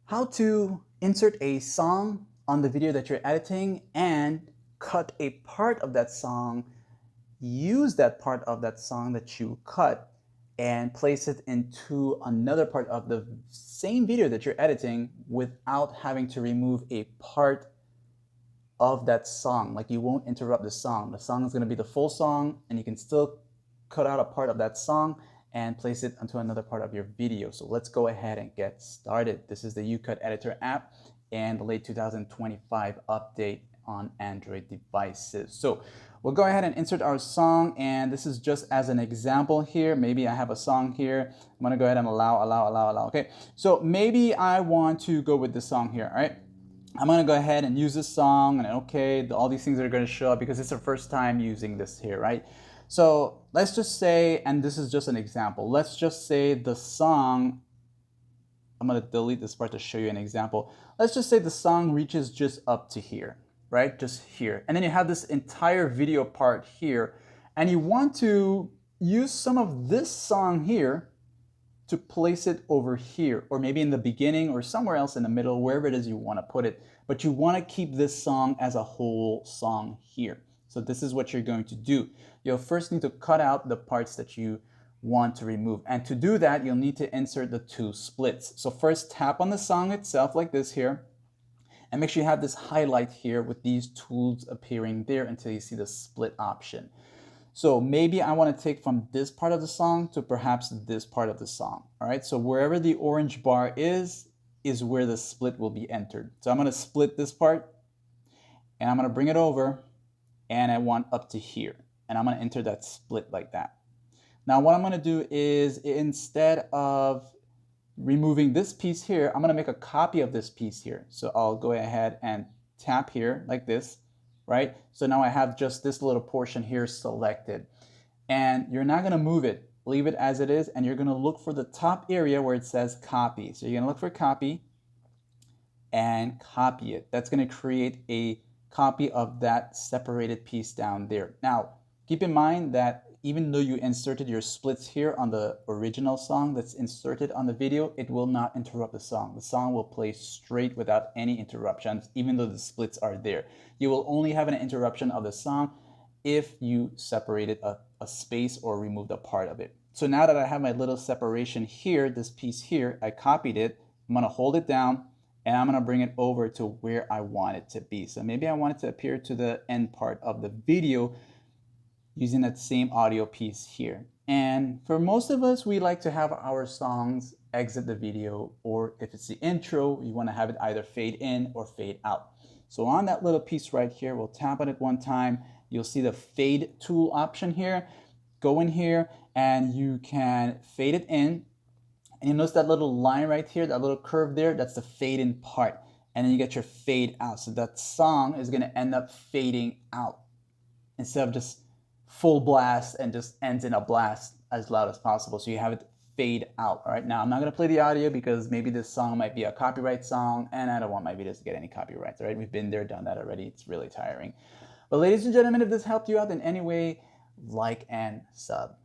How to insert a song on the video that you're editing and cut a part of that song, use that part of that song that you cut and place it into another part of the same video that you're editing without having to remove a part of that song. Like, you won't interrupt the song. The song is going to be the full song, and you can still cut out a part of that song and place it onto another part of your video. So let's go ahead and get started. This is the YouCut editor app and the late 2025 update on Android devices. So we'll go ahead and insert our song, and this is just as an example here. Maybe I have a song here. I'm gonna go ahead and allow. Okay, so maybe I want to go with this song here. All right, I'm gonna go ahead and use this song, and okay, all these things are gonna show up because it's the first time using this here, right? So let's just say, and this is just an example, let's just say the song, I'm gonna delete this part to show you an example. Let's just say the song reaches just up to here, right? Just here. And then you have this entire video part here, and you want to use some of this song here to place it over here, or maybe in the beginning or somewhere else in the middle, wherever it is you want to put it. But you want to keep this song as a whole song here. So this is what you're going to do. You'll first need to cut out the parts that you want to remove. And to do that, you'll need to insert the two splits. So first, tap on the song itself like this here, and make sure you have this highlight here with these tools appearing there until you see the split option. So maybe I want to take from this part of the song to perhaps this part of the song. All right, so wherever the orange bar is where the split will be entered. So I'm going to split this part, and I'm going to bring it over, and I want up to here. And I'm going to enter that split like that. Now what I'm going to do is, instead of removing this piece here, I'm going to make a copy of this piece here. So I'll go ahead and tap here like this, right? So now I have just this little portion here selected. And you're not going to move it. Leave it as it is, and you're going to look for the top area where it says copy. So you're going to look for copy and copy it. That's going to create a copy of that separated piece down there. Now, keep in mind that even though you inserted your splits here on the original song that's inserted on the video, it will not interrupt the song. The song will play straight without any interruptions, even though the splits are there. You will only have an interruption of the song if you separated a space or removed a part of it. So now that I have my little separation here, this piece here, I copied it. I'm gonna hold it down, and I'm gonna bring it over to where I want it to be. So maybe I want it to appear to the end part of the video using that same audio piece here. And for most of us, we like to have our songs exit the video, or if it's the intro, you want to have it either fade in or fade out. So on that little piece right here, we'll tap on it one time. You'll see the fade tool option here. Go in here and you can fade it in. And you notice that little line right here, that little curve there, that's the fade in part. And then you get your fade out. So that song is going to end up fading out instead of just full blast and just ends in a blast as loud as possible. So you have it fade out. All right, now I'm not going to play the audio because maybe this song might be a copyright song, and I don't want my videos to get any copyrights. All right, we've been there, done that already. It's really tiring. But ladies and gentlemen, if this helped you out in any way, like and sub.